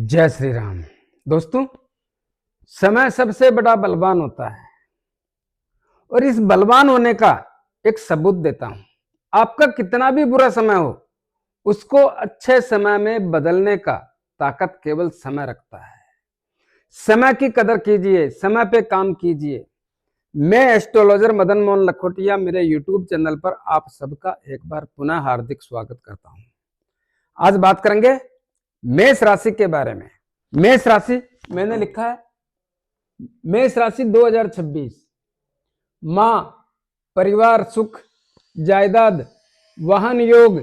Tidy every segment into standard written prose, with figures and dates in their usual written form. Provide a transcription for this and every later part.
जय श्री राम। दोस्तों, समय सबसे बड़ा बलवान होता है और इस बलवान होने का एक सबूत देता हूं। आपका कितना भी बुरा समय हो, उसको अच्छे समय में बदलने का ताकत केवल समय रखता है। समय की कदर कीजिए, समय पे काम कीजिए। मैं एस्ट्रोलॉजर मदन मोहन लखोटिया, मेरे यूट्यूब चैनल पर आप सबका एक बार पुनः हार्दिक स्वागत करता हूं। आज बात करेंगे मेष राशि के बारे में। मेष राशि मैंने लिखा है मेष राशि 2026 मां, परिवार, सुख, जायदाद, वाहन योग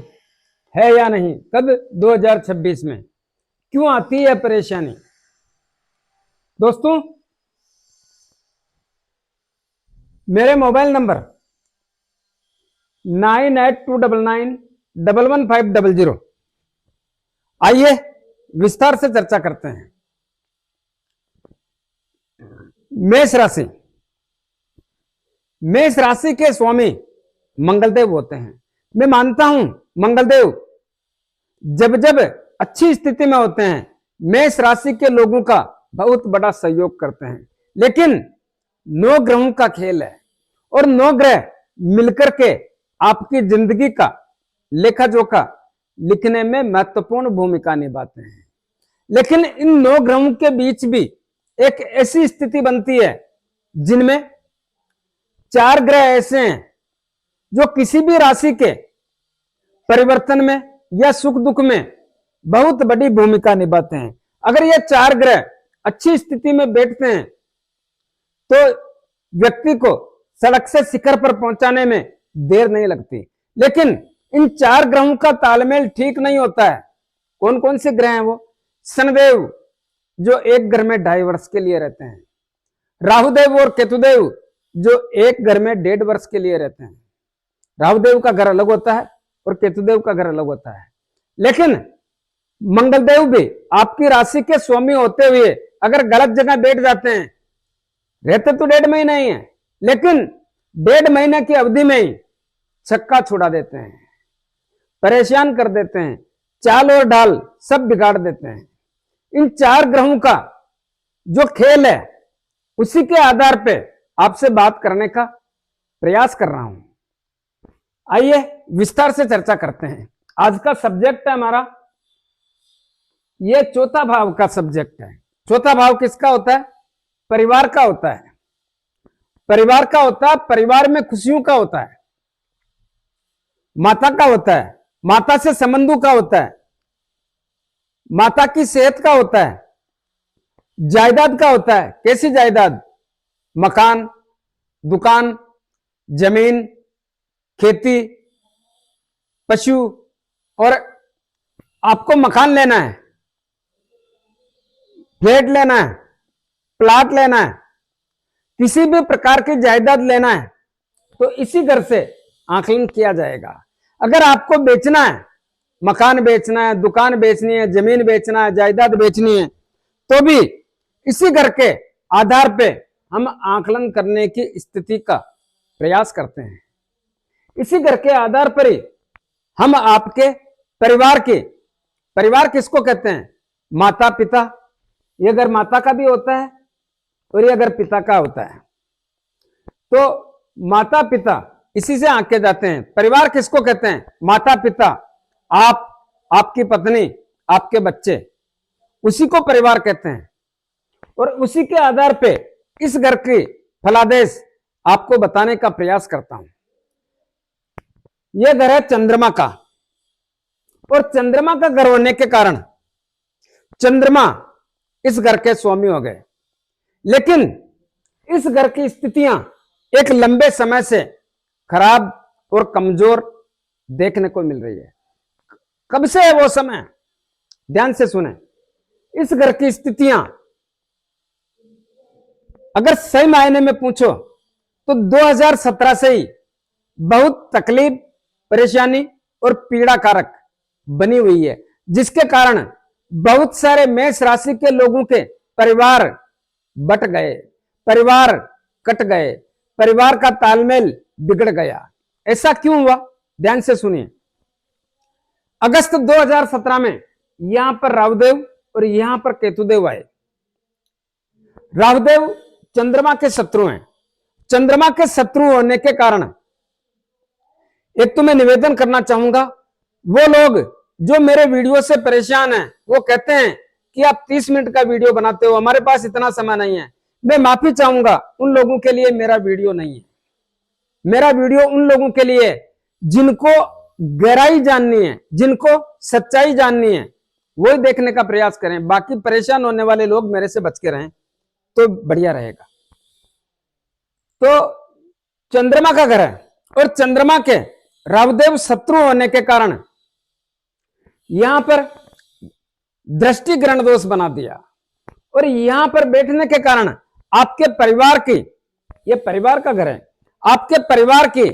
है या नहीं। कब 2026 में क्यों आती है परेशानी। दोस्तों, मेरे मोबाइल नंबर 9829911500। आइए विस्तार से चर्चा करते हैं। मेष राशि, मेष राशि के स्वामी मंगलदेव होते हैं। मैं मानता हूं मंगलदेव जब जब अच्छी स्थिति में होते हैं, मेष राशि के लोगों का बहुत बड़ा सहयोग करते हैं। लेकिन 9 ग्रहों का खेल है और 9 ग्रह मिलकर के आपकी जिंदगी का लेखा जोखा लिखने में महत्वपूर्ण भूमिका निभाते हैं। लेकिन इन 9 ग्रहों के बीच भी एक ऐसी स्थिति बनती है जिनमें 4 ग्रह ऐसे हैं जो किसी भी राशि के परिवर्तन में या सुख दुख में बहुत बड़ी भूमिका निभाते हैं। अगर ये 4 ग्रह अच्छी स्थिति में बैठते हैं तो व्यक्ति को सड़क से शिखर पर पहुंचाने में देर नहीं लगती। लेकिन इन 4 ग्रहों का तालमेल ठीक नहीं होता है। कौन कौन से ग्रह हैं वो? शनिदेव जो एक घर में 2.5 वर्ष के लिए रहते हैं, राहुदेव और केतुदेव जो एक घर में 1.5 वर्ष के लिए रहते हैं। राहुदेव का घर अलग होता है और केतुदेव का घर अलग होता है। लेकिन मंगलदेव भी आपकी राशि के स्वामी होते हुए अगर गलत जगह बैठ जाते हैं, रहते तो 1.5 महीना ही है, लेकिन 1.5 महीने की अवधि में ही छक्का छुड़ा देते हैं, परेशान कर देते हैं, चाल और ढाल सब बिगाड़ देते हैं। इन 4 ग्रहों का जो खेल है उसी के आधार पे आपसे बात करने का प्रयास कर रहा हूं। आइए विस्तार से चर्चा करते हैं। आज का सब्जेक्ट है हमारा, ये चौथा भाव का सब्जेक्ट है। चौथा भाव किसका होता है? परिवार का होता है। परिवार का होता है, परिवार में खुशियों का होता है, माता का होता है, माता से संबंधों का होता है, माता की सेहत का होता है, जायदाद का होता है। कैसी जायदाद? मकान, दुकान, जमीन, खेती, पशु। और आपको मकान लेना है, फ्लैट लेना है, प्लाट लेना है, किसी भी प्रकार की जायदाद लेना है तो इसी घर से आकलन किया जाएगा। अगर आपको बेचना है, मकान बेचना है, दुकान बेचनी है, जमीन बेचना है, जायदाद बेचनी है, तो भी इसी घर के आधार पे हम आकलन करने की स्थिति का प्रयास करते हैं। इसी घर के आधार पर ही हम आपके परिवार के, परिवार किसको कहते हैं? माता पिता। ये घर माता का भी होता है और ये घर पिता का होता है। तो माता पिता इसी से आंके जाते हैं। परिवार किसको कहते हैं? माता पिता, आप, आपकी पत्नी, आपके बच्चे, उसी को परिवार कहते हैं। और उसी के आधार पे इस घर की फलादेश आपको बताने का प्रयास करता हूं। यह घर है चंद्रमा का, और चंद्रमा का घर होने के कारण चंद्रमा इस घर के स्वामी हो गए। लेकिन इस घर की स्थितियां एक लंबे समय से खराब और कमजोर देखने को मिल रही है। कब से है वो समय? ध्यान से सुने। इस घर की स्थितियां अगर सही मायने में पूछो तो 2017 से ही बहुत तकलीफ, परेशानी और पीड़ा कारक बनी हुई है, जिसके कारण बहुत सारे मेष राशि के लोगों के परिवार बट गए, परिवार कट गए, परिवार का तालमेल बिगड़ गया। ऐसा क्यों हुआ? ध्यान से सुनिए। अगस्त 2017 में यहां पर राहुदेव और यहां पर केतुदेव आए। राहुदेव चंद्रमा के शत्रु हैं। चंद्रमा के शत्रु होने के कारण एक तो मैं निवेदन करना चाहूंगा, वो लोग जो मेरे वीडियो से परेशान हैं, वो कहते हैं कि आप 30 मिनट का वीडियो बनाते हो, हमारे पास इतना समय नहीं है। मैं माफी चाहूंगा, उन लोगों के लिए मेरा वीडियो नहीं है। मेरा वीडियो उन लोगों के लिए जिनको गहराई जाननी है, जिनको सच्चाई जाननी है, वही देखने का प्रयास करें। बाकी परेशान होने वाले लोग मेरे से बच के रहें तो बढ़िया रहेगा। तो चंद्रमा का घर है और चंद्रमा के राहुदेव शत्रु होने के कारण यहां पर दृष्टि ग्रहण दोष बना दिया और यहां पर बैठने के कारण आपके परिवार की, ये परिवार का घर है, आपके परिवार की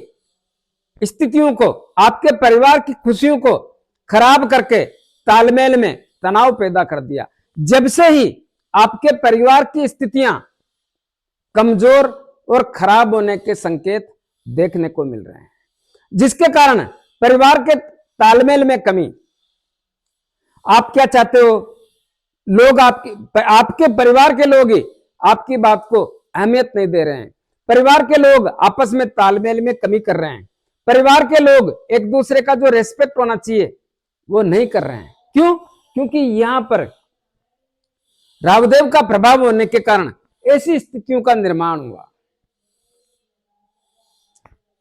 स्थितियों को, आपके परिवार की खुशियों को खराब करके तालमेल में तनाव पैदा कर दिया। जब से ही आपके परिवार की स्थितियां कमजोर और खराब होने के संकेत देखने को मिल रहे हैं, जिसके कारण परिवार के तालमेल में कमी। आप क्या चाहते हो, लोग आपके परिवार के लोग ही आपकी बात को अहमियत नहीं दे रहे हैं। परिवार के लोग आपस में तालमेल में कमी कर रहे हैं। परिवार के लोग एक दूसरे का जो रेस्पेक्ट होना चाहिए वो नहीं कर रहे हैं। क्यों? क्योंकि यहां पर राहुदेव का प्रभाव होने के कारण ऐसी स्थितियों का निर्माण हुआ।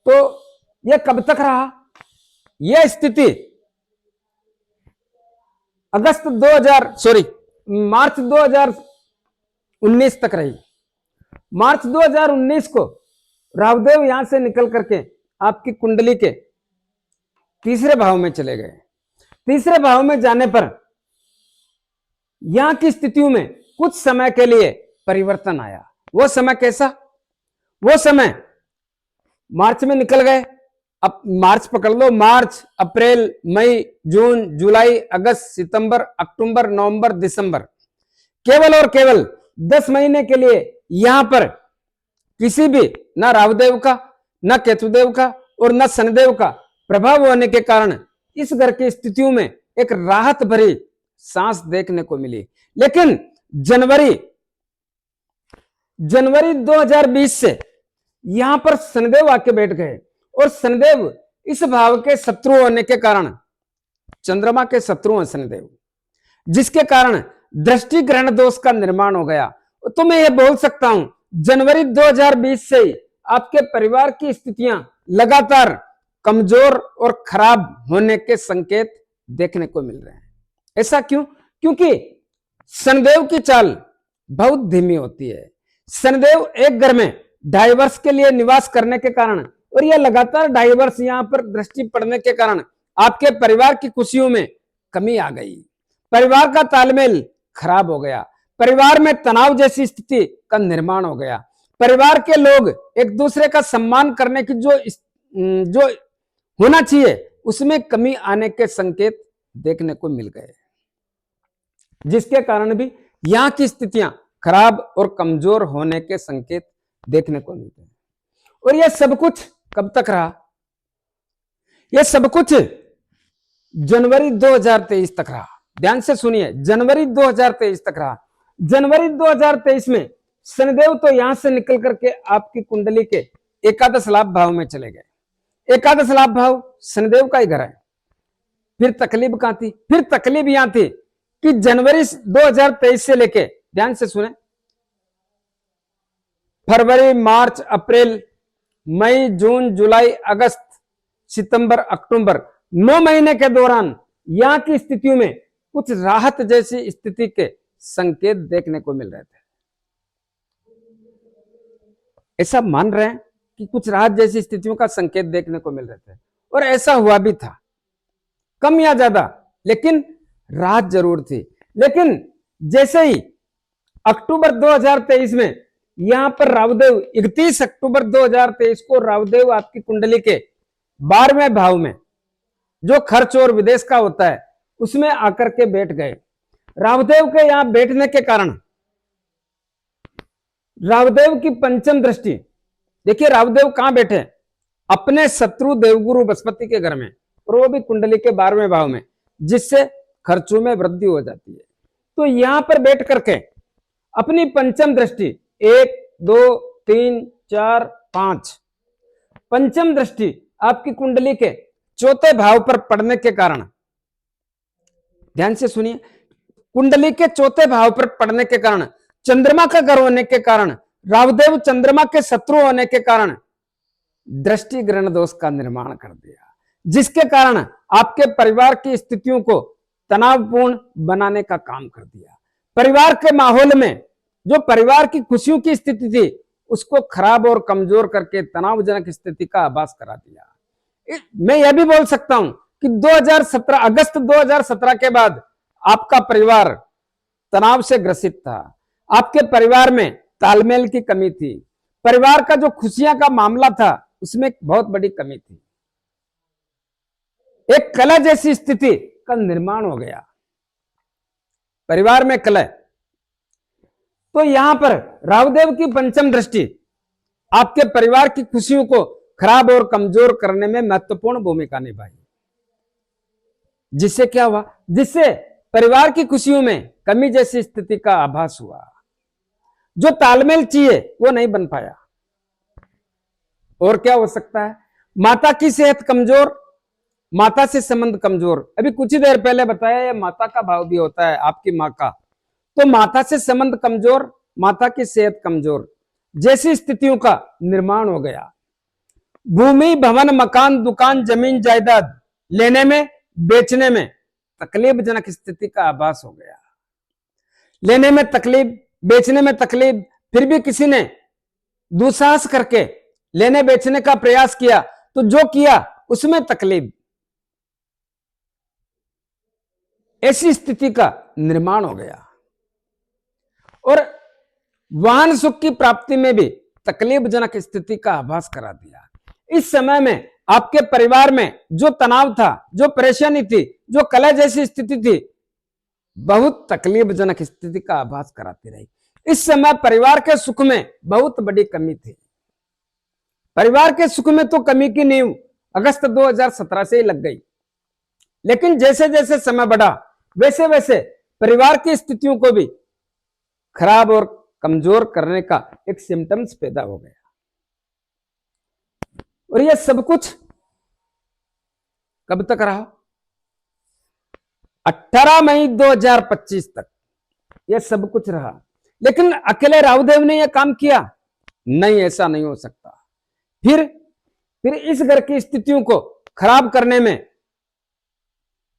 तो यह कब तक रहा? यह स्थिति मार्च 2019 तक रही। मार्च 2019 को राहुदेव यहां से निकल करके आपकी कुंडली के तीसरे भाव में चले गए। तीसरे भाव में जाने पर यहां की स्थितियों में कुछ समय के लिए परिवर्तन आया। वो समय कैसा? वो समय मार्च में निकल गए। अब मार्च पकड़ लो, मार्च, अप्रैल, मई, जून, जुलाई, अगस्त, सितंबर, अक्टूबर, नवंबर, दिसंबर, केवल और केवल 10 महीने के लिए यहां पर किसी भी ना राहुदेव का, ना केतुदेव का और ना शनिदेव का प्रभाव होने के कारण इस घर की स्थितियों में एक राहत भरी सांस देखने को मिली। लेकिन जनवरी 2020 से यहां पर शनिदेव आके बैठ गए और शनिदेव इस भाव के शत्रु होने के कारण, चंद्रमा के शत्रु हैं शनिदेव, जिसके कारण दृष्टि ग्रहण दोष का निर्माण हो गया। तो मैं ये बोल सकता हूं, जनवरी 2020 से आपके परिवार की स्थितियां लगातार कमजोर और खराब होने के संकेत देखने को मिल रहे हैं। ऐसा क्यों? क्योंकि शनिदेव की चाल बहुत धीमी होती है। शनिदेव एक घर में 2.5 वर्ष के लिए निवास करने के कारण और यह लगातार 2.5 वर्ष यहां पर दृष्टि पड़ने के कारण आपके परिवार की खुशियों में कमी आ गई। परिवार का तालमेल खराब हो गया। परिवार में तनाव जैसी स्थिति का निर्माण हो गया। परिवार के लोग एक दूसरे का सम्मान करने की जो होना चाहिए उसमें कमी आने के संकेत देखने को मिल गए, जिसके कारण भी यहां की स्थितियां खराब और कमजोर होने के संकेत देखने को मिलते हैं। और यह सब कुछ कब तक रहा? यह सब कुछ जनवरी 2023 तक रहा। ध्यान से सुनिए, जनवरी 2023 तक रहा। जनवरी 2023 में शनिदेव तो यहां से निकल करके आपकी कुंडली के एकादश लाभ भाव में चले गए। एकादश लाभ भाव शनिदेव का ही घर है। फिर तकलीफ कहां थी? फिर तकलीफ यहां थी कि जनवरी 2023 से लेके, ध्यान से सुने, फरवरी, मार्च, अप्रैल, मई, जून, जुलाई, अगस्त, सितंबर, अक्टूबर, 9 महीने के दौरान यहां की स्थितियों में कुछ राहत जैसी स्थिति के संकेत देखने को मिल रहे थे। ऐसा मान रहे हैं कि कुछ राहत जैसी स्थितियों का संकेत देखने को मिल रहे थे और ऐसा हुआ भी था, कम या ज्यादा, लेकिन राहत जरूर थी। लेकिन जैसे ही अक्टूबर 2023 में यहां पर राहुदेव, 31 अक्टूबर 2023 को राहुदेव आपकी कुंडली के 12वें भाव में, जो खर्च और विदेश का होता है, उसमें आकर के बैठ गए। राहुदेव के यहां बैठने के कारण राहुदेव की पंचम दृष्टि, देखिए राहुदेव कहां बैठे? अपने शत्रु देवगुरु बृहस्पति के घर में, और वो भी कुंडली के 12वें भाव में, जिससे खर्चों में वृद्धि हो जाती है। तो यहां पर बैठ करके अपनी पंचम दृष्टि 1 2 3 4 5 पंचम दृष्टि आपकी कुंडली के चौथे भाव पर पड़ने के कारण, ध्यान से सुनिए, कुंडली के चौथे भाव पर पड़ने के कारण, चंद्रमा का घर होने के कारण, राहुदेव चंद्रमा के शत्रु होने के कारण दृष्टि ग्रहण दोष का निर्माण कर दिया, जिसके कारण आपके परिवार की स्थितियों को तनावपूर्ण बनाने का काम कर दिया। परिवार के माहौल में जो परिवार की खुशियों की स्थिति थी उसको खराब और कमजोर करके तनावजनक स्थिति का आभास करा दिया। मैं यह भी बोल सकता हूं कि 2017 अगस्त 2017 के बाद आपका परिवार तनाव से ग्रसित था। आपके परिवार में तालमेल की कमी थी। परिवार का जो खुशियां का मामला था उसमें बहुत बड़ी कमी थी। एक कलह जैसी स्थिति का निर्माण हो गया परिवार में, कलह। तो यहां पर राहुदेव की पंचम दृष्टि आपके परिवार की खुशियों को खराब और कमजोर करने में महत्वपूर्ण भूमिका निभाई। जिससे क्या हुआ, जिससे परिवार की खुशियों में कमी जैसी स्थिति का आभास हुआ। जो तालमेल चाहिए वो नहीं बन पाया। और क्या हो सकता है, माता की सेहत कमजोर, माता से संबंध कमजोर। अभी कुछ ही देर पहले बताया ये माता का भाव भी होता है, आपकी मां का। तो माता से संबंध कमजोर, माता की सेहत कमजोर जैसी स्थितियों का निर्माण हो गया। भूमि भवन मकान दुकान जमीन जायदाद लेने में बेचने में तकलीफजनक स्थिति का आभास हो गया। लेने में तकलीफ, बेचने में तकलीफ, फिर भी किसी ने दुस्साहस करके लेने बेचने का प्रयास किया तो जो किया उसमें तकलीफ, ऐसी स्थिति का निर्माण हो गया। और वाहन सुख की प्राप्ति में भी तकलीफजनक स्थिति का आभास करा दिया। इस समय में आपके परिवार में जो तनाव था, जो परेशानी थी, जो कलह जैसी स्थिति थी, बहुत तकलीफजनक स्थिति का आभास कराती रही। इस समय परिवार के सुख में बहुत बड़ी कमी थी। परिवार के सुख में तो कमी की नींव अगस्त 2017 से ही लग गई। लेकिन जैसे जैसे समय बढ़ा वैसे वैसे परिवार की स्थितियों को भी खराब और कमजोर करने का एक सिम्टम्स पैदा हो गया। और यह सब कुछ कब तक रहा, 18 मई 2025 तक यह सब कुछ रहा। लेकिन अकेले राहुदेव ने यह काम किया? नहीं, ऐसा नहीं हो सकता। फिर इस घर की स्थितियों को खराब करने में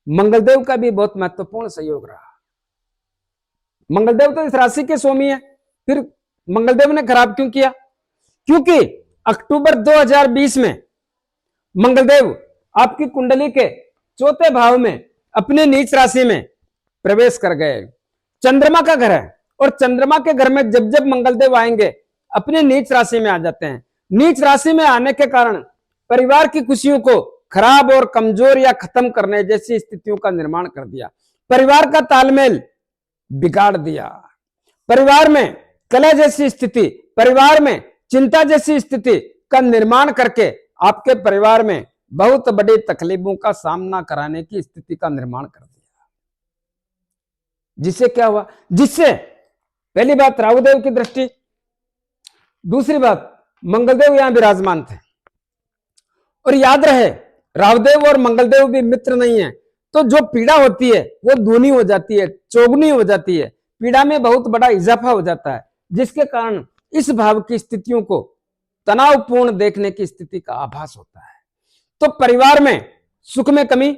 मंगलदेव का भी बहुत महत्वपूर्ण सहयोग रहा। मंगलदेव तो इस राशि के स्वामी है, फिर मंगलदेव ने खराब क्यों किया? क्योंकि अक्टूबर 2020 में मंगलदेव आपकी कुंडली के चौथे भाव में अपने नीच राशि में प्रवेश कर गए। चंद्रमा का घर है और चंद्रमा के घर में जब जब मंगलदेव आएंगे अपने नीच राशि में आ जाते हैं। नीच राशि में आने के कारण परिवार की खुशियों को खराब और कमजोर या खत्म करने जैसी स्थितियों का निर्माण कर दिया। परिवार का तालमेल बिगाड़ दिया। परिवार में कलह जैसी स्थिति, परिवार में चिंता जैसी स्थिति का निर्माण करके आपके परिवार में बहुत बड़ी तकलीफों का सामना कराने की स्थिति का निर्माण कर दिया। जिससे क्या हुआ, जिससे पहली बात राहुदेव की दृष्टि, दूसरी बात मंगलदेव यहां विराजमान थे। और याद रहे राहुदेव और मंगलदेव भी मित्र नहीं है, तो जो पीड़ा होती है वो दूनी हो जाती है, चौगुनी हो जाती है। पीड़ा में बहुत बड़ा इजाफा हो जाता है, जिसके कारण इस भाव की स्थितियों को तनावपूर्ण देखने की स्थिति का आभास होता है। तो परिवार में सुख में कमी,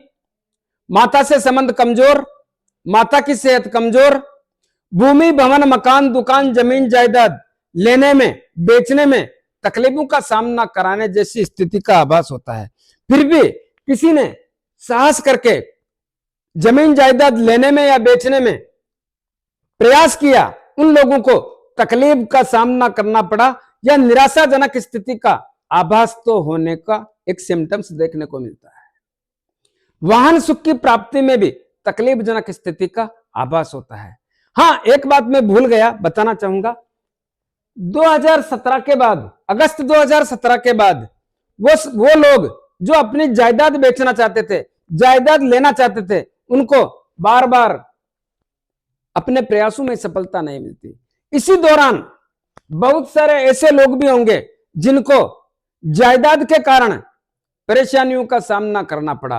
माता से संबंध कमजोर, माता की सेहत कमजोर, भूमि भवन मकान दुकान जमीन जायदाद लेने में बेचने में तकलीफों का सामना कराने जैसी स्थिति का आभास होता है। फिर भी किसी ने साहस करके जमीन जायदाद लेने में या बेचने में प्रयास किया, उन लोगों को तकलीफ का सामना करना पड़ा या निराशाजनक स्थिति का आभास तो होने का एक सिम्टम्स देखने को मिलता है। वाहन सुख की प्राप्ति में भी तकलीफजनक स्थिति का आभास होता है। हाँ, एक बात मैं भूल गया, बताना चाहूंगा। 2017 के बाद, अगस्त 2017 के बाद वो लोग जो अपनी जायदाद बेचना चाहते थे, जायदाद लेना चाहते थे, उनको बार बार अपने प्रयासों में सफलता नहीं मिलती। इसी दौरान बहुत सारे ऐसे लोग भी होंगे जिनको जायदाद के कारण परेशानियों का सामना करना पड़ा।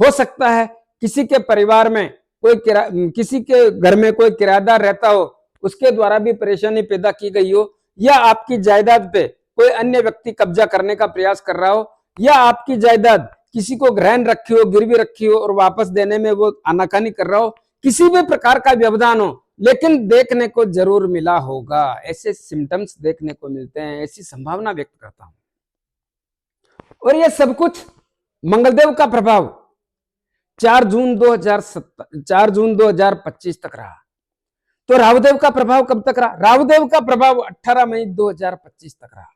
हो सकता है किसी के परिवार में किसी के घर में कोई किराएदार रहता हो, उसके द्वारा भी परेशानी पैदा की गई हो, या आपकी जायदाद पे कोई अन्य व्यक्ति कब्जा करने का प्रयास कर रहा हो, या आपकी जायदाद किसी को ग्रहण रखी हो, गिरवी रखी हो और वापस देने में वो आनाकानी कर रहा हो, किसी भी प्रकार का व्यवधान हो, लेकिन देखने को जरूर मिला होगा। ऐसे सिम्टम्स देखने को मिलते हैं, ऐसी संभावना व्यक्त करता हूं। और ये सब कुछ मंगलदेव का प्रभाव 4 जून 2025 तक रहा। तो राहुदेव का प्रभाव कब तक रहा? राहुदेव का प्रभाव 18 मई 2025 तक रहा।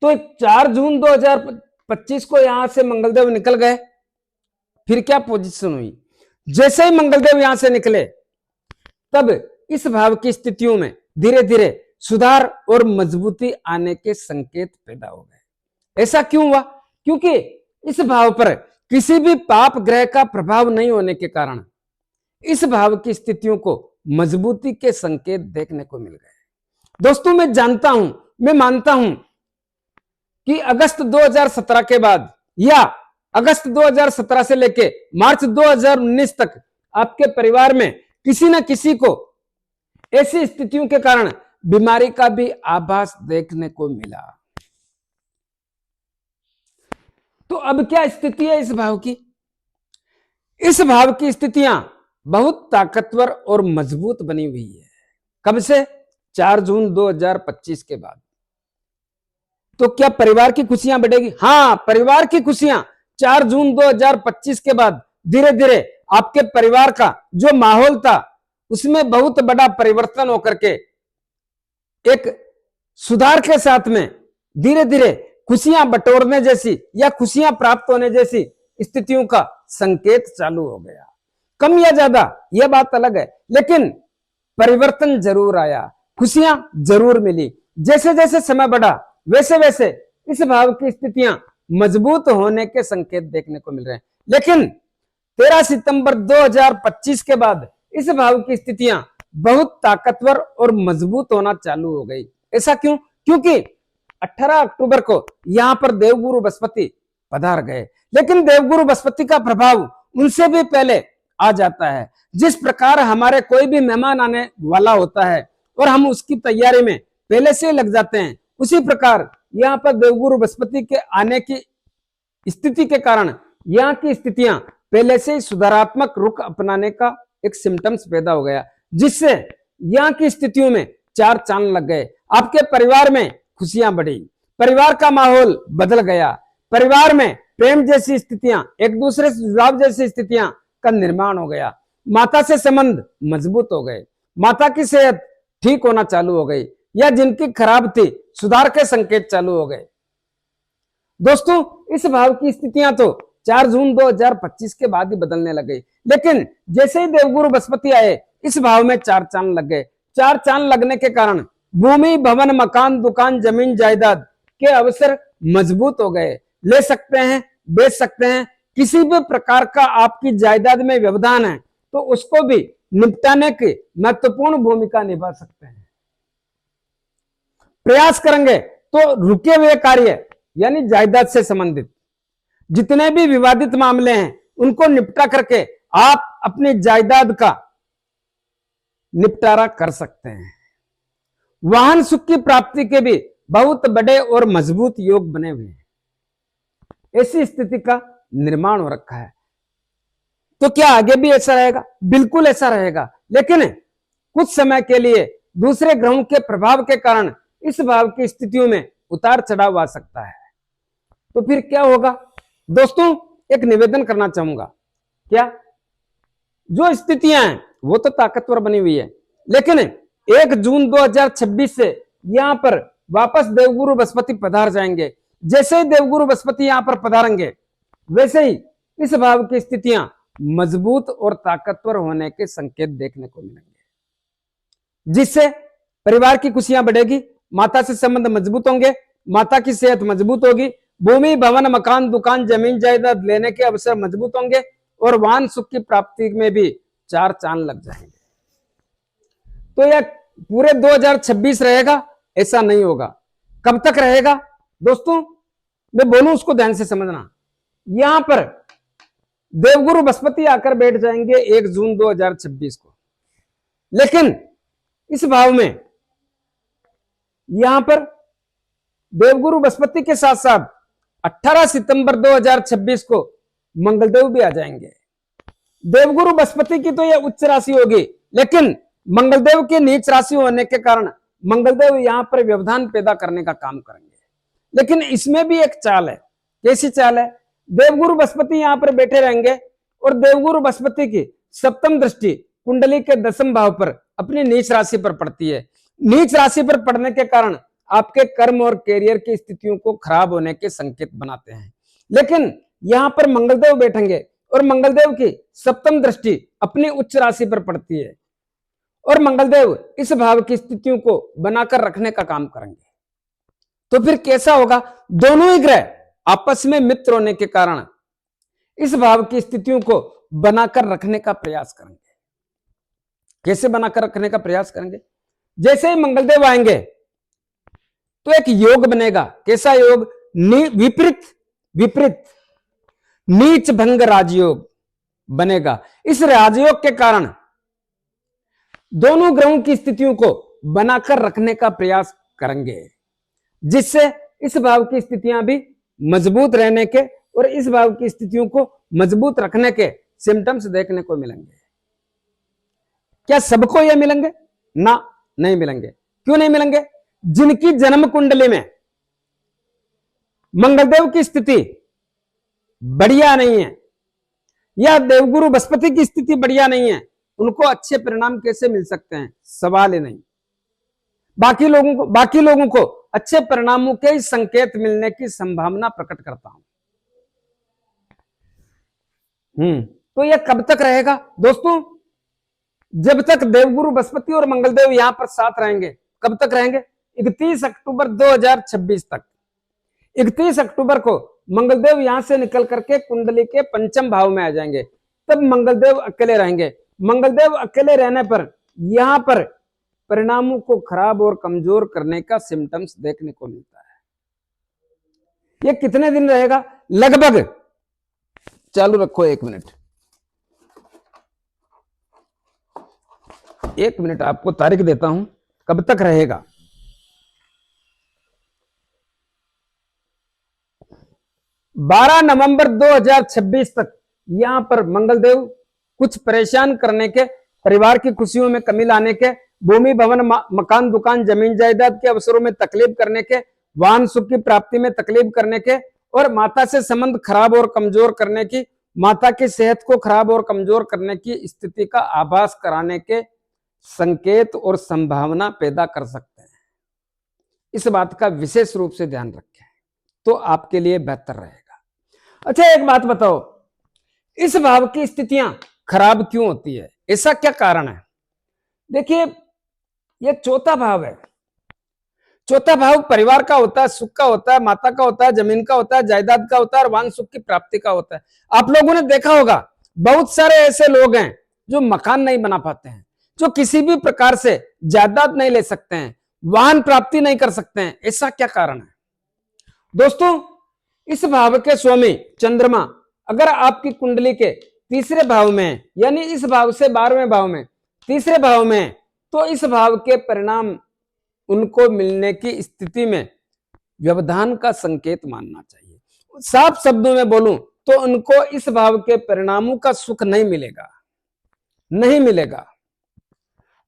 तो 4 जून 2025 को यहां से मंगलदेव निकल गए। फिर क्या पोजीशन हुई? जैसे ही मंगलदेव यहां से निकले, तब इस भाव की स्थितियों में धीरे धीरे सुधार और मजबूती आने के संकेत पैदा हो गए। ऐसा क्यों हुआ? क्योंकि इस भाव पर किसी भी पाप ग्रह का प्रभाव नहीं होने के कारण इस भाव की स्थितियों को मजबूती के संकेत देखने को मिल गए। दोस्तों, मैं जानता हूं, मैं मानता हूं कि अगस्त 2017 के बाद या अगस्त 2017 से लेके मार्च 2019 तक आपके परिवार में किसी न किसी को ऐसी स्थितियों के कारण बीमारी का भी आभास देखने को मिला। तो अब क्या स्थिति है इस भाव की? इस भाव की स्थितियां बहुत ताकतवर और मजबूत बनी हुई है। कब से? 4 जून 2025 के बाद। तो क्या परिवार की खुशियां बढ़ेगी? हाँ, परिवार की खुशियां 4 जून 2025 के बाद धीरे धीरे आपके परिवार का जो माहौल था उसमें बहुत बड़ा परिवर्तन होकर के एक सुधार के साथ में धीरे धीरे खुशियां बटोरने जैसी या खुशियां प्राप्त होने जैसी स्थितियों का संकेत चालू हो गया। कम या ज्यादा यह बात अलग है, लेकिन परिवर्तन जरूर आया, खुशियां जरूर मिली। जैसे जैसे समय बढ़ा वैसे वैसे इस भाव की स्थितियां मजबूत होने के संकेत देखने को मिल रहे हैं। लेकिन 13 सितंबर 2025 के बाद इस भाव की स्थितियां बहुत ताकतवर और मजबूत होना चालू हो गई। ऐसा क्यों? क्योंकि 18 अक्टूबर को यहां पर देवगुरु बृहस्पति पधार गए। लेकिन देवगुरु बृहस्पति का प्रभाव उनसे भी पहले आ जाता है। जिस प्रकार हमारे कोई भी मेहमान आने वाला होता है और हम उसकी तैयारी में पहले से लग जाते हैं, उसी प्रकार यहाँ पर देवगुरु बृहस्पति के आने की स्थिति के कारण यहाँ की स्थितियां पहले से ही सुधारात्मक रुख अपनाने का एक सिम्टम्स पैदा हो गया, जिससे यहाँ की स्थितियों में 4 चांद लग गए। आपके परिवार में खुशियां बढ़ी, परिवार का माहौल बदल गया, परिवार में प्रेम जैसी स्थितियां, एक दूसरे से जुड़ाव जैसी स्थितियां का निर्माण हो गया। माता से संबंध मजबूत हो गए, माता की सेहत ठीक होना चालू हो गई, या जिनकी खराब थी सुधार के संकेत चालू हो गए। दोस्तों, इस भाव की स्थितियां तो 4 जून 2025 के बाद ही बदलने लग गई, लेकिन जैसे ही देवगुरु बृहस्पति आए इस भाव में 4 चांद लग गए। 4 चांद लगने के कारण भूमि, भवन, मकान, दुकान, जमीन, जायदाद के अवसर मजबूत हो गए। ले सकते हैं, बेच सकते हैं, किसी भी प्रकार का आपकी जायदाद में व्यवधान है तो उसको भी निपटाने की महत्वपूर्ण भूमिका निभा सकते हैं। प्रयास करेंगे तो रुके हुए कार्य यानी जायदाद से संबंधित जितने भी विवादित मामले हैं उनको निपटा करके आप अपनी जायदाद का निपटारा कर सकते हैं। वाहन सुख की प्राप्ति के भी बहुत बड़े और मजबूत योग बने हुए हैं। ऐसी स्थिति का निर्माण हो रखा है। तो क्या आगे भी ऐसा रहेगा? बिल्कुल ऐसा रहेगा, लेकिन कुछ समय के लिए दूसरे ग्रहों के प्रभाव के कारण इस भाव की स्थितियों में उतार चढ़ाव आ सकता है। तो फिर क्या होगा? दोस्तों, एक निवेदन करना चाहूंगा। क्या? जो स्थितियां हैं वो तो ताकतवर बनी हुई है, लेकिन 1 जून 2026 से यहां पर वापस देवगुरु बृहस्पति पधार जाएंगे। जैसे ही देवगुरु बृहस्पति यहां पर पधारेंगे वैसे ही इस भाव की स्थितियां मजबूत और ताकतवर होने के संकेत देखने को मिलेंगे, जिससे परिवार की खुशियां बढ़ेगी, माता से संबंध मजबूत होंगे, माता की सेहत मजबूत होगी, भूमि, भवन, मकान, दुकान, जमीन, जायदाद लेने के अवसर मजबूत होंगे और वाहन सुख की प्राप्ति में भी 4 चांद लग जाएंगे। तो यह पूरे 2026 रहेगा? ऐसा नहीं होगा। कब तक रहेगा दोस्तों? मैं बोलूं उसको ध्यान से समझना। यहां पर देवगुरु बृहस्पति आकर बैठ जाएंगे 1 जून 2026 को, लेकिन इस भाव में यहां पर देवगुरु बृहस्पति के साथ साथ 18 सितंबर 2026 को मंगलदेव भी आ जाएंगे। देवगुरु बृहस्पति की तो यह उच्च राशि होगी, लेकिन मंगलदेव की नीच राशि होने के कारण मंगलदेव यहां पर व्यवधान पैदा करने का काम करेंगे। लेकिन इसमें भी एक चाल है। कैसी चाल है? देवगुरु बृहस्पति यहां पर बैठे रहेंगे और देवगुरु बृहस्पति की सप्तम दृष्टि कुंडली के 10वें भाव पर अपनी नीच राशि पर पड़ती है। नीच राशि पर पड़ने के कारण आपके कर्म और कैरियर की स्थितियों को खराब होने के संकेत बनाते हैं। लेकिन यहां पर मंगलदेव बैठेंगे और मंगलदेव की सप्तम दृष्टि अपनी उच्च राशि पर पड़ती है और मंगलदेव इस भाव की स्थितियों को बनाकर रखने का काम करेंगे। तो फिर कैसा होगा? दोनों ही ग्रह आपस में मित्र होने के कारण इस भाव की स्थितियों को बनाकर रखने का प्रयास करेंगे। कैसे बनाकर रखने का प्रयास करेंगे? जैसे ही मंगलदेव आएंगे तो एक योग बनेगा। कैसा योग? विपरीत नीच भंग राजयोग बनेगा। इस राजयोग के कारण दोनों ग्रहों की स्थितियों को बनाकर रखने का प्रयास करेंगे, जिससे इस भाव की स्थितियां भी मजबूत रहने के और इस भाव की स्थितियों को मजबूत रखने के सिम्टम्स देखने को मिलेंगे। क्या सबको यह मिलेंगे? ना, नहीं मिलेंगे। क्यों नहीं मिलेंगे? जिनकी जन्म कुंडली में मंगलदेव की स्थिति बढ़िया नहीं है या देवगुरु बृहस्पति की स्थिति बढ़िया नहीं है, उनको अच्छे परिणाम कैसे मिल सकते हैं? सवाल ही नहीं। बाकी लोगों को अच्छे परिणामों के संकेत मिलने की संभावना प्रकट करता हूं। तो यह कब तक रहेगा दोस्तों? जब तक देवगुरु बृहस्पति और मंगलदेव यहां पर साथ रहेंगे। कब तक रहेंगे? 31 अक्टूबर 2026 तक। 31 अक्टूबर को मंगलदेव यहां से निकल करके कुंडली के 5वें भाव में आ जाएंगे। तब मंगलदेव अकेले रहेंगे। मंगलदेव अकेले रहने पर यहां पर परिणामों को खराब और कमजोर करने का सिम्टम्स देखने को मिलता है। यह कितने दिन रहेगा? लगभग, चालू रखो 1 मिनट, 1 मिनट आपको तारीख देता हूं कब तक रहेगा। 12 नवंबर 2026 तक यहां पर मंगलदेव कुछ परेशान करने के, परिवार की खुशियों में कमी लाने के, भूमि भवन मकान दुकान जमीन जायदाद के अवसरों में तकलीफ करने के, वाहन सुख की प्राप्ति में तकलीफ करने के और माता से संबंध खराब और कमजोर करने की, माता की सेहत को खराब और कमजोर करने की स्थिति का आभास कराने के संकेत और संभावना पैदा कर सकते हैं। इस बात का विशेष रूप से ध्यान रखें तो आपके लिए बेहतर रहेगा। अच्छा, एक बात बताओ, इस भाव की स्थितियां खराब क्यों होती है? ऐसा क्या कारण है? देखिए, यह चौथा भाव है। चौथा भाव परिवार का होता है, सुख का होता है, माता का होता है, जमीन का होता है, जायदाद का होता है और वाहन सुख की प्राप्ति का होता है। आप लोगों ने देखा होगा बहुत सारे ऐसे लोग हैं जो मकान नहीं बना पाते हैं, जो किसी भी प्रकार से जायदाद नहीं ले सकते हैं, वाहन प्राप्ति नहीं कर सकते हैं। ऐसा क्या कारण है दोस्तों? इस भाव के स्वामी चंद्रमा अगर आपकी कुंडली के तीसरे भाव में, यानी इस भाव से 12वें भाव में, तीसरे भाव में, तो इस भाव के परिणाम उनको मिलने की स्थिति में व्यवधान का संकेत मानना चाहिए। साफ शब्दों में बोलूं तो उनको इस भाव के परिणामों का सुख नहीं मिलेगा, नहीं मिलेगा।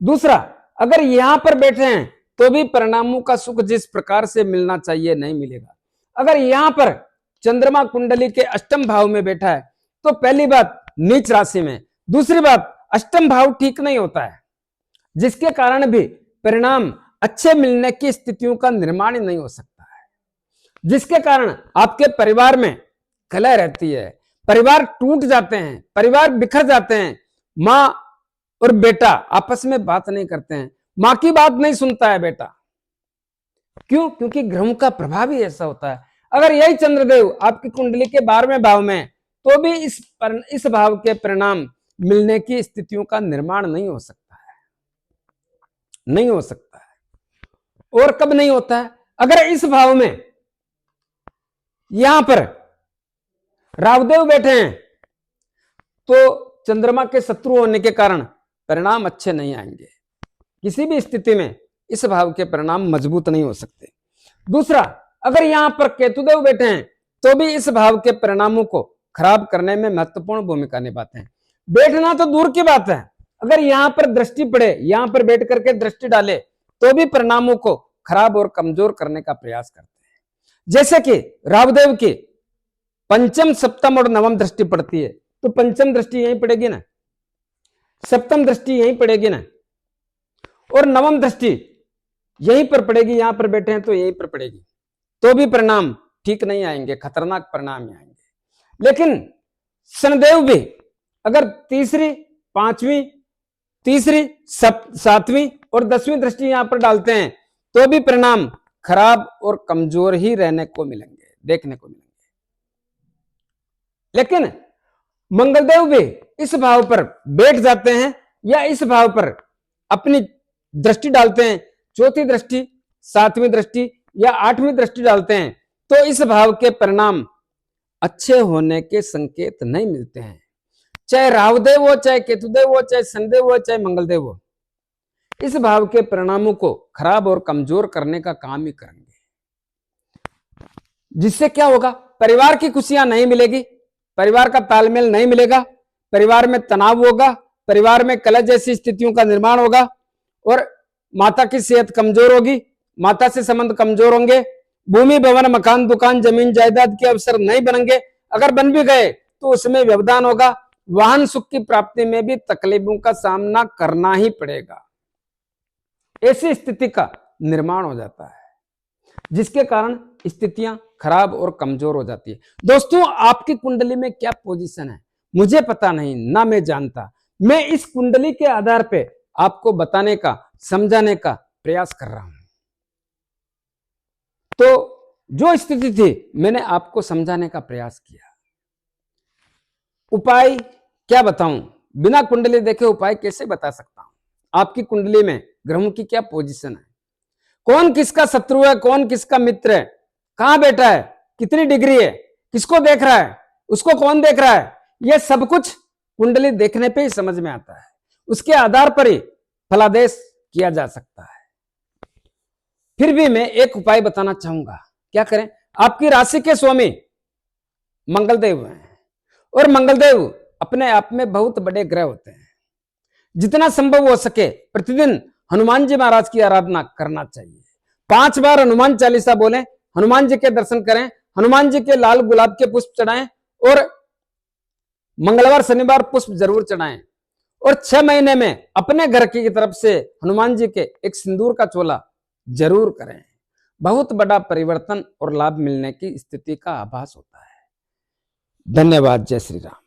दूसरा, अगर यहां पर बैठे हैं तो भी परिणामों का सुख जिस प्रकार से मिलना चाहिए नहीं मिलेगा। अगर यहां पर चंद्रमा कुंडली के 8वें भाव में बैठा है तो पहली बात नीच राशि में, दूसरी बात 8वां भाव ठीक नहीं होता है, जिसके कारण भी परिणाम अच्छे मिलने की स्थितियों का निर्माण ही नहीं हो सकता है, जिसके कारण आपके परिवार में कलह रहती है, परिवार टूट जाते हैं, परिवार बिखर जाते हैं, मां और बेटा आपस में बात नहीं करते हैं, मां की बात नहीं सुनता है बेटा। क्यों? क्योंकि ग्रहों का प्रभाव ही ऐसा होता है। अगर यही चंद्रदेव आपकी कुंडली के 12वें भाव में, तो भी इस भाव के परिणाम मिलने की स्थितियों का निर्माण नहीं हो सकता है। नहीं हो सकता है। और कब नहीं होता है? अगर इस भाव में यहां पर राहुदेव बैठे हैं तो चंद्रमा के शत्रु होने के कारण परिणाम अच्छे नहीं आएंगे। किसी भी स्थिति में इस भाव के परिणाम मजबूत नहीं हो सकते। दूसरा, अगर यहां पर केतुदेव बैठे हैं तो भी इस भाव के परिणामों को खराब करने में महत्वपूर्ण भूमिका निभाते हैं। बैठना तो दूर की बात है, अगर यहां पर दृष्टि पड़े, यहां पर बैठ करके दृष्टि डाले तो भी परिणामों को खराब और कमजोर करने का प्रयास करते हैं। जैसे कि राहुदेव की पंचम, सप्तम और नवम दृष्टि पड़ती है तो पंचम दृष्टि यहीं पड़ेगी ना, सप्तम दृष्टि यहीं पड़ेगी ना, और नवम दृष्टि यहीं पर पड़ेगी, यहां पर बैठे हैं तो यहीं पर पड़ेगी, तो भी परिणाम ठीक नहीं आएंगे, खतरनाक परिणाम आएंगे। लेकिन शनिदेव भी अगर तीसरी, पांचवी, तीसरी, सातवीं और 10वीं दृष्टि यहां पर डालते हैं तो भी परिणाम खराब और कमजोर ही रहने को मिलेंगे, देखने को मिलेंगे। लेकिन मंगलदेव भी इस भाव पर बैठ जाते हैं या इस भाव पर अपनी दृष्टि डालते हैं, चौथी दृष्टि, सातवीं दृष्टि या आठवीं दृष्टि डालते हैं तो इस भाव के परिणाम अच्छे होने के संकेत नहीं मिलते हैं। चाहे राहुदेव हो, चाहे केतुदेव हो, चाहे शनिदेव हो, चाहे मंगलदेव हो, इस भाव के परिणामों को खराब और कमजोर करने का काम ही करेंगे। जिससे क्या होगा? परिवार की खुशियां नहीं मिलेगी, परिवार का तालमेल नहीं मिलेगा, परिवार में तनाव होगा, परिवार में कलह जैसी स्थितियों का निर्माण होगा और माता की सेहत कमजोर होगी, माता से संबंध कमजोर होंगे, भूमि, भवन, मकान, दुकान, जमीन जायदाद के अवसर नहीं बनेंगे, अगर बन भी गए तो उसमें व्यवधान होगा, वाहन सुख की प्राप्ति में भी तकलीफों का सामना करना ही पड़ेगा। ऐसी स्थिति का निर्माण हो जाता है जिसके कारण स्थितियां खराब और कमजोर हो जाती है। दोस्तों, आपकी कुंडली में क्या पोजीशन है मुझे पता नहीं, ना मैं जानता। मैं इस कुंडली के आधार पे आपको बताने का, समझाने का प्रयास कर रहा हूं। तो जो स्थिति थी मैंने आपको समझाने का प्रयास किया। उपाय क्या बताऊं? बिना कुंडली देखे उपाय कैसे बता सकता हूं? आपकी कुंडली में ग्रहों की क्या पोजीशन है, कौन किसका शत्रु है, कौन किसका मित्र है, कहां बैठा है, कितनी डिग्री है, किसको देख रहा है, उसको कौन देख रहा है, यह सब कुछ कुंडली देखने पे ही समझ में आता है। उसके आधार पर ही फलादेश किया जा सकता है। फिर भी मैं एक उपाय बताना चाहूंगा। क्या करें? आपकी राशि के स्वामी मंगलदेव हैं और मंगलदेव अपने आप में बहुत बड़े ग्रह होते हैं। जितना संभव हो सके प्रतिदिन हनुमान जी महाराज की आराधना करना चाहिए। 5 बार हनुमान चालीसा बोलें, हनुमान जी के दर्शन करें, हनुमान जी के लाल गुलाब के पुष्प चढ़ाएं और मंगलवार शनिवार पुष्प जरूर चढ़ाएं। और 6 महीने में अपने घर की तरफ से हनुमान जी के एक सिंदूर का चोला जरूर करें। बहुत बड़ा परिवर्तन और लाभ मिलने की स्थिति का आभास होता है। धन्यवाद। जय श्री राम।